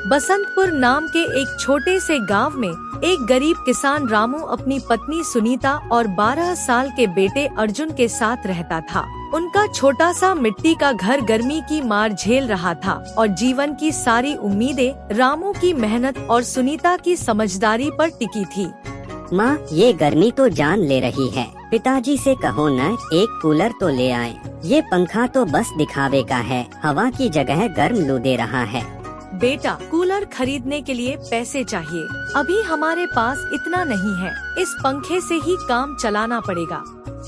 बसंतपुर नाम के एक छोटे से गांव में एक गरीब किसान रामू अपनी पत्नी सुनीता और 12 साल के बेटे अर्जुन के साथ रहता था। उनका छोटा सा मिट्टी का घर गर्मी की मार झेल रहा था और जीवन की सारी उम्मीदें रामू की मेहनत और सुनीता की समझदारी पर टिकी थी। माँ, ये गर्मी तो जान ले रही है। पिताजी से कहो न, एक कूलर तो ले आए। ये पंखा तो बस दिखावे का है, हवा की जगह गर्म लू दे रहा है। बेटा, कूलर खरीदने के लिए पैसे चाहिए। अभी हमारे पास इतना नहीं है। इस पंखे से ही काम चलाना पड़ेगा।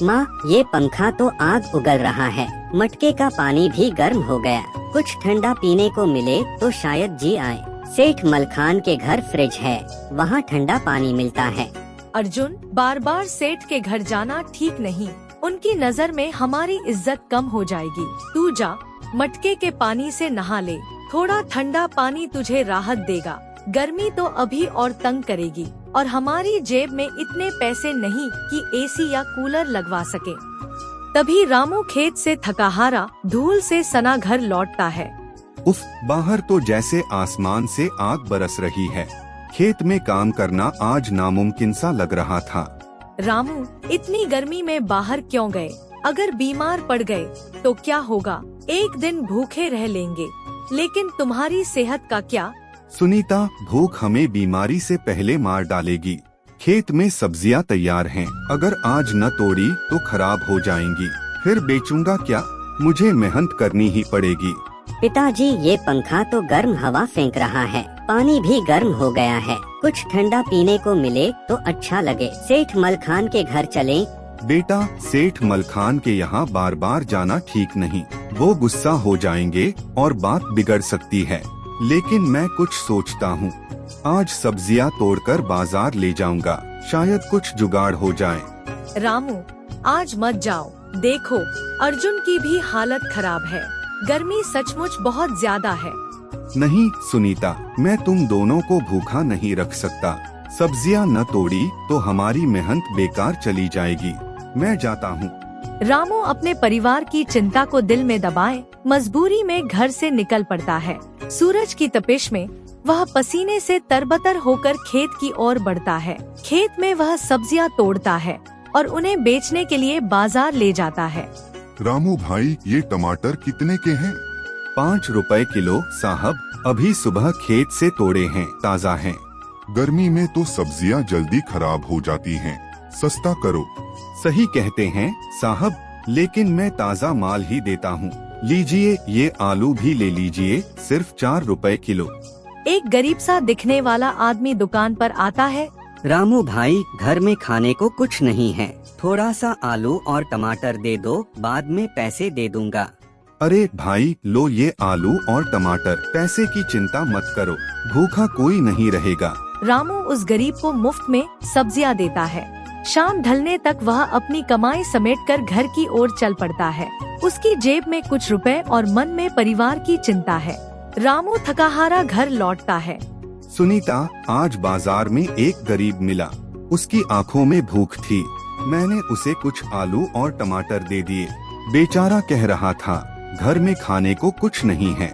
माँ, ये पंखा तो आग उगल रहा है। मटके का पानी भी गर्म हो गया। कुछ ठंडा पीने को मिले तो शायद जी आए। सेठ मलखान के घर फ्रिज है, वहाँ ठंडा पानी मिलता है। अर्जुन, बार बार सेठ के घर जाना ठीक नहीं। उनकी नज़र में हमारी इज्जत कम हो जाएगी। तू जा, मटके के पानी से नहा ले। थोड़ा ठंडा पानी तुझे राहत देगा। गर्मी तो अभी और तंग करेगी और हमारी जेब में इतने पैसे नहीं कि एसी या कूलर लगवा सके। तभी रामू खेत से थका हारा धूल से सना घर लौटता है। उफ, बाहर तो जैसे आसमान से आग बरस रही है। खेत में काम करना आज नामुमकिन सा लग रहा था। रामू, इतनी गर्मी में बाहर क्यों गए? अगर बीमार पड़ गए तो क्या होगा? एक दिन भूखे रह लेंगे, लेकिन तुम्हारी सेहत का क्या? सुनीता, भूख हमें बीमारी से पहले मार डालेगी। खेत में सब्जियां तैयार हैं, अगर आज न तोड़ी तो खराब हो जाएंगी। फिर बेचूंगा क्या? मुझे मेहनत करनी ही पड़ेगी। पिताजी, ये पंखा तो गर्म हवा फेंक रहा है। पानी भी गर्म हो गया है। कुछ ठंडा पीने को मिले तो अच्छा लगे। सेठ मलखान के घर चलें। बेटा, सेठ मलखान के यहाँ बार बार जाना ठीक नहीं। वो गुस्सा हो जाएंगे और बात बिगड़ सकती है। लेकिन मैं कुछ सोचता हूँ। आज सब्जियाँ तोड़कर बाजार ले जाऊंगा, शायद कुछ जुगाड़ हो जाए। रामू, आज मत जाओ। देखो, अर्जुन की भी हालत खराब है। गर्मी सचमुच बहुत ज्यादा है। नहीं सुनीता, मैं तुम दोनों को भूखा नहीं रख सकता। सब्जियाँ न तोड़ी तो हमारी मेहनत बेकार चली जाएगी। मैं जाता हूँ। रामू अपने परिवार की चिंता को दिल में दबाए मजबूरी में घर से निकल पड़ता है। सूरज की तपिश में वह पसीने से तरबतर होकर खेत की ओर बढ़ता है। खेत में वह सब्जियां तोड़ता है और उन्हें बेचने के लिए बाजार ले जाता है। रामू भाई, ये टमाटर कितने के हैं? 5 रुपए किलो साहब, अभी सुबह खेत से तोड़े हैं, ताज़ा हैं। गर्मी में तो सब्जियां जल्दी खराब हो जाती हैं, सस्ता करो। सही कहते हैं साहब, लेकिन मैं ताज़ा माल ही देता हूँ। लीजिए, ये आलू भी ले लीजिए, सिर्फ 4 रुपए किलो। एक गरीब सा दिखने वाला आदमी दुकान पर आता है। रामू भाई, घर में खाने को कुछ नहीं है। थोड़ा सा आलू और टमाटर दे दो, बाद में पैसे दे दूंगा। अरे भाई, लो ये आलू और टमाटर। पैसे की चिंता मत करो, भूखा कोई नहीं रहेगा। रामू उस गरीब को मुफ्त में सब्जियां देता है। शाम ढलने तक वह अपनी कमाई समेटकर घर की ओर चल पड़ता है। उसकी जेब में कुछ रुपए और मन में परिवार की चिंता है। रामू थकाहारा घर लौटता है। सुनीता, आज बाजार में एक गरीब मिला। उसकी आंखों में भूख थी। मैंने उसे कुछ आलू और टमाटर दे दिए। बेचारा कह रहा था, घर में खाने को कुछ नहीं है।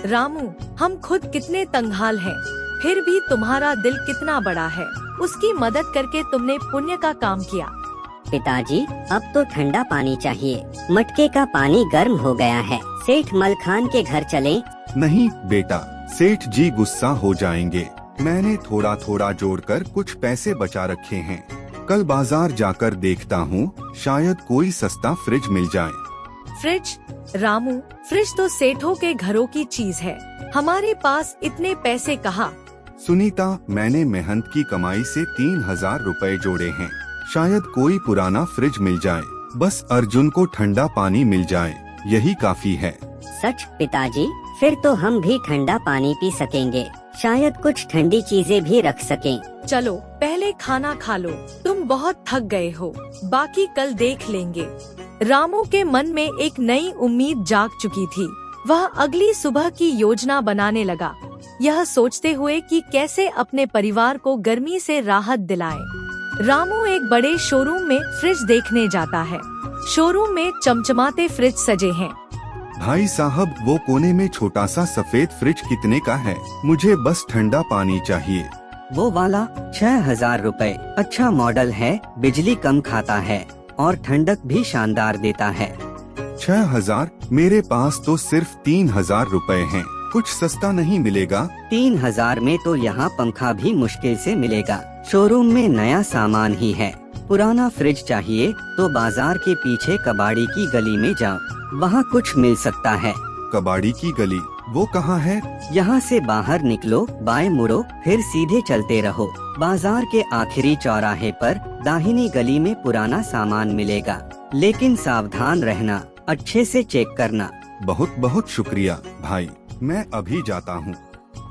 रामू, हम खुद कितने तंगहाल हैं, फिर भी तुम्हारा दिल कितना बड़ा है। उसकी मदद करके तुमने पुण्य का काम किया। पिताजी, अब तो ठंडा पानी चाहिए। मटके का पानी गर्म हो गया है। सेठ मलखान के घर चलें। नहीं बेटा, सेठ जी गुस्सा हो जाएंगे। मैंने थोड़ा थोड़ा जोड़कर कुछ पैसे बचा रखे हैं। कल बाजार जाकर देखता हूँ, शायद कोई सस्ता फ्रिज मिल जाए। फ्रिज? रामू, फ्रिज तो सेठों के घरों की चीज है। हमारे पास इतने पैसे कहाँ? सुनीता, मैंने मेहनत की कमाई से 3000 रुपए जोड़े हैं। शायद कोई पुराना फ्रिज मिल जाए। बस अर्जुन को ठंडा पानी मिल जाए, यही काफी है। सच पिताजी, फिर तो हम भी ठंडा पानी पी सकेंगे। शायद कुछ ठंडी चीजें भी रख सकें। चलो पहले खाना खा लो, तुम बहुत थक गए हो। बाकी कल देख लेंगे। रामू के मन में एक नई उम्मीद जाग चुकी थी। वह अगली सुबह की योजना बनाने लगा, यह सोचते हुए कि कैसे अपने परिवार को गर्मी से राहत दिलाए। रामू एक बड़े शोरूम में फ्रिज देखने जाता है। शोरूम में चमचमाते फ्रिज सजे हैं। भाई साहब, वो कोने में छोटा सा सफेद फ्रिज कितने का है? मुझे बस ठंडा पानी चाहिए। वो वाला 6,000 रुपए। अच्छा मॉडल है, बिजली कम खाता है और ठंडक भी शानदार देता है। 6,000? मेरे पास तो सिर्फ 3,000 रुपए हैं। कुछ सस्ता नहीं मिलेगा? 3,000 में तो यहाँ पंखा भी मुश्किल से मिलेगा। शोरूम में नया सामान ही है। पुराना फ्रिज चाहिए तो बाजार के पीछे कबाड़ी की गली में जाओ, वहाँ कुछ मिल सकता है। कबाड़ी की गली वो कहाँ है? यहाँ से बाहर निकलो, बाएं मुड़ो, फिर सीधे चलते रहो। बाजार के आखिरी चौराहे पर दाहिनी गली में पुराना सामान मिलेगा, लेकिन सावधान रहना, अच्छे से चेक करना। बहुत बहुत शुक्रिया भाई, मैं अभी जाता हूँ।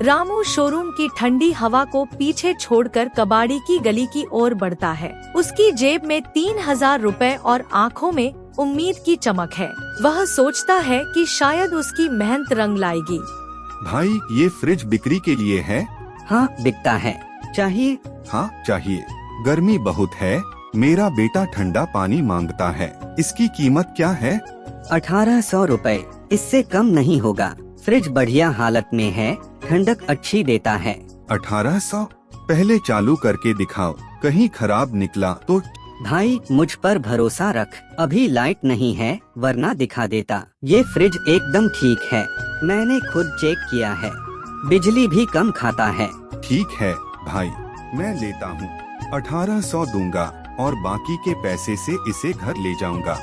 रामू शोरूम की ठंडी हवा को पीछे छोड़कर कबाड़ी की गली की ओर बढ़ता है। उसकी जेब में 3,000 रुपए और आँखों में उम्मीद की चमक है। वह सोचता है कि शायद उसकी मेहनत रंग लाएगी। भाई, ये फ्रिज बिक्री के लिए है? हाँ, बिकता है। चाहिए? हाँ चाहिए। गर्मी बहुत है, मेरा बेटा ठंडा पानी मांगता है। इसकी कीमत क्या है? 1,800 रुपए। इससे कम नहीं होगा। फ्रिज बढ़िया हालत में है, ठंडक अच्छी देता है। 1,800? पहले चालू करके दिखाओ, कहीं खराब निकला तो। भाई, मुझ पर भरोसा रख। अभी लाइट नहीं है, वरना दिखा देता। ये फ्रिज एकदम ठीक है, मैंने खुद चेक किया है। बिजली भी कम खाता है। ठीक है भाई, मैं लेता हूँ। 1,800 दूंगा और बाकी के पैसे से इसे घर ले जाऊंगा।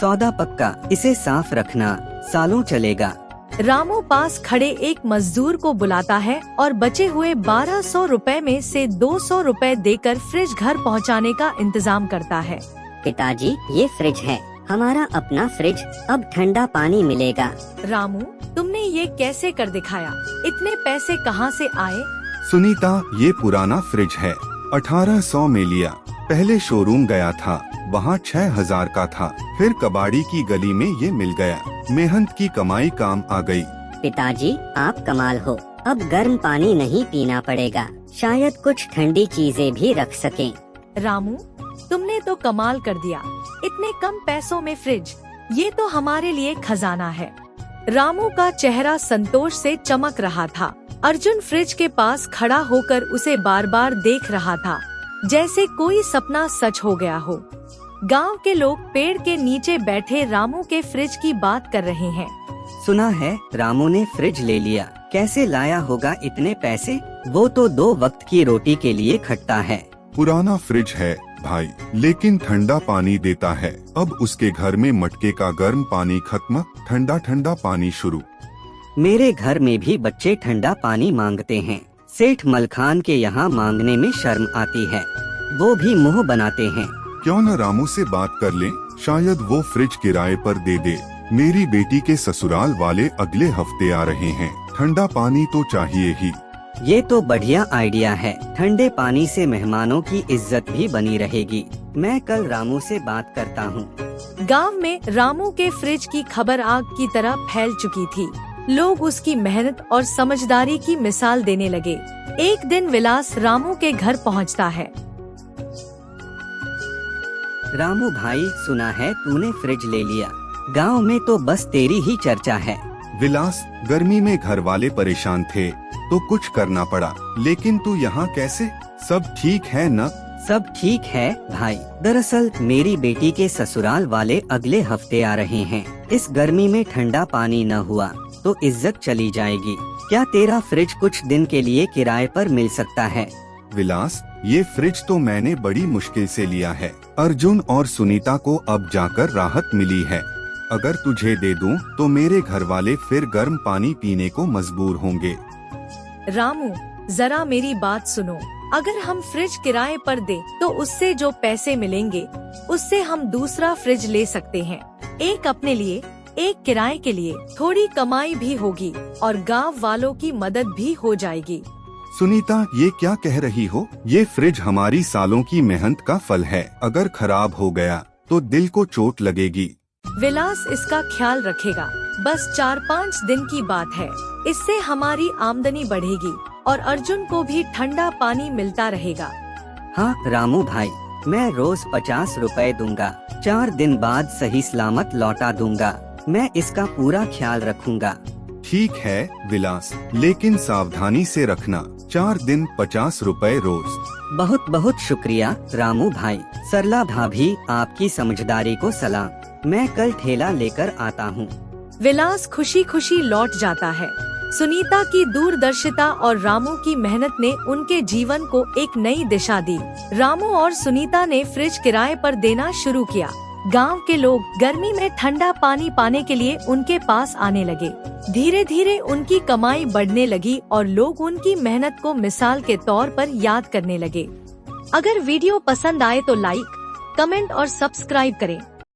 सौदा पक्का। इसे साफ रखना, सालों चलेगा। रामू पास खड़े एक मजदूर को बुलाता है और बचे हुए 1,200 रुपए में से 200 रुपए देकर फ्रिज घर पहुंचाने का इंतजाम करता है। पिताजी, ये फ्रिज है, हमारा अपना फ्रिज। अब ठंडा पानी मिलेगा। रामू, तुमने ये कैसे कर दिखाया? इतने पैसे कहाँ से आए? सुनीता, ये पुराना फ्रिज है, 1,800 में लिया। पहले शोरूम गया था, वहाँ 6,000 का था। फिर कबाड़ी की गली में ये मिल गया। मेहनत की कमाई काम आ गई। पिताजी, आप कमाल हो। अब गर्म पानी नहीं पीना पड़ेगा। शायद कुछ ठंडी चीजें भी रख सकें। रामू, तुमने तो कमाल कर दिया। इतने कम पैसों में फ्रिज, ये तो हमारे लिए खजाना है। रामू का चेहरा संतोष से चमक रहा था। अर्जुन फ्रिज के पास खड़ा होकर उसे बार बार देख रहा था, जैसे कोई सपना सच हो गया हो। गांव के लोग पेड़ के नीचे बैठे रामू के फ्रिज की बात कर रहे हैं। सुना है रामू ने फ्रिज ले लिया। कैसे लाया होगा इतने पैसे? वो तो 2 वक्त की रोटी के लिए खटता है। पुराना फ्रिज है भाई, लेकिन ठंडा पानी देता है। अब उसके घर में मटके का गर्म पानी खत्म, ठंडा ठंडा पानी शुरू। मेरे घर में भी बच्चे ठंडा पानी मांगते हैं। सेठ मलखान के यहाँ मांगने में शर्म आती है, वो भी मुंह बनाते हैं। क्यों न रामू से बात कर लें, शायद वो फ्रिज किराए पर दे दे। मेरी बेटी के ससुराल वाले अगले हफ्ते आ रहे हैं, ठंडा पानी तो चाहिए ही। ये तो बढ़िया आइडिया है। ठंडे पानी से मेहमानों की इज्जत भी बनी रहेगी। मैं कल रामू से बात करता हूँ। गांव में रामू के फ्रिज की खबर आग की तरह फैल चुकी थी। लोग उसकी मेहनत और समझदारी की मिसाल देने लगे। एक दिन विलास रामू के घर पहुँचता है। रामू भाई, सुना है तूने फ्रिज ले लिया। गांव में तो बस तेरी ही चर्चा है। विलास, गर्मी में घर वाले परेशान थे तो कुछ करना पड़ा। लेकिन तू यहाँ कैसे? सब ठीक है न? सब ठीक है भाई। दरअसल मेरी बेटी के ससुराल वाले अगले हफ्ते आ रहे हैं। इस गर्मी में ठंडा पानी न हुआ तो इज्जत चली जाएगी। क्या तेरा फ्रिज कुछ दिन के लिए किराए पर मिल सकता है? विलास, ये फ्रिज तो मैंने बड़ी मुश्किल से लिया है। अर्जुन और सुनीता को अब जाकर राहत मिली है। अगर तुझे दे दूं तो मेरे घर वाले फिर गर्म पानी पीने को मजबूर होंगे। रामू, जरा मेरी बात सुनो। अगर हम फ्रिज किराए पर दे तो उससे जो पैसे मिलेंगे उससे हम दूसरा फ्रिज ले सकते हैं। एक अपने लिए, एक किराए के लिए। थोड़ी कमाई भी होगी और गांव वालों की मदद भी हो जाएगी। सुनीता, ये क्या कह रही हो? ये फ्रिज हमारी सालों की मेहनत का फल है। अगर खराब हो गया तो दिल को चोट लगेगी। विलास इसका ख्याल रखेगा। बस 4-5 दिन की बात है। इससे हमारी आमदनी बढ़ेगी और अर्जुन को भी ठंडा पानी मिलता रहेगा। हाँ रामू भाई, मैं रोज 50 रुपए दूंगा। 4 दिन बाद सही सलामत लौटा दूंगा। मैं इसका पूरा ख्याल रखूंगा। ठीक है विलास, लेकिन सावधानी से रखना। 4 दिन 50 रुपए रोज। बहुत बहुत शुक्रिया रामू भाई। सरला भाभी, आपकी समझदारी को सलाम। मैं कल ठेला लेकर आता हूँ। विलास खुशी खुशी लौट जाता है। सुनीता की दूरदर्शिता और रामू की मेहनत ने उनके जीवन को एक नई दिशा दी। रामू और सुनीता ने फ्रिज किराए पर देना शुरू किया। गांव के लोग गर्मी में ठंडा पानी पाने के लिए उनके पास आने लगे। धीरे धीरे उनकी कमाई बढ़ने लगी और लोग उनकी मेहनत को मिसाल के तौर पर याद करने लगे। अगर वीडियो पसंद आए तो लाइक, कमेंट और सब्सक्राइब करें।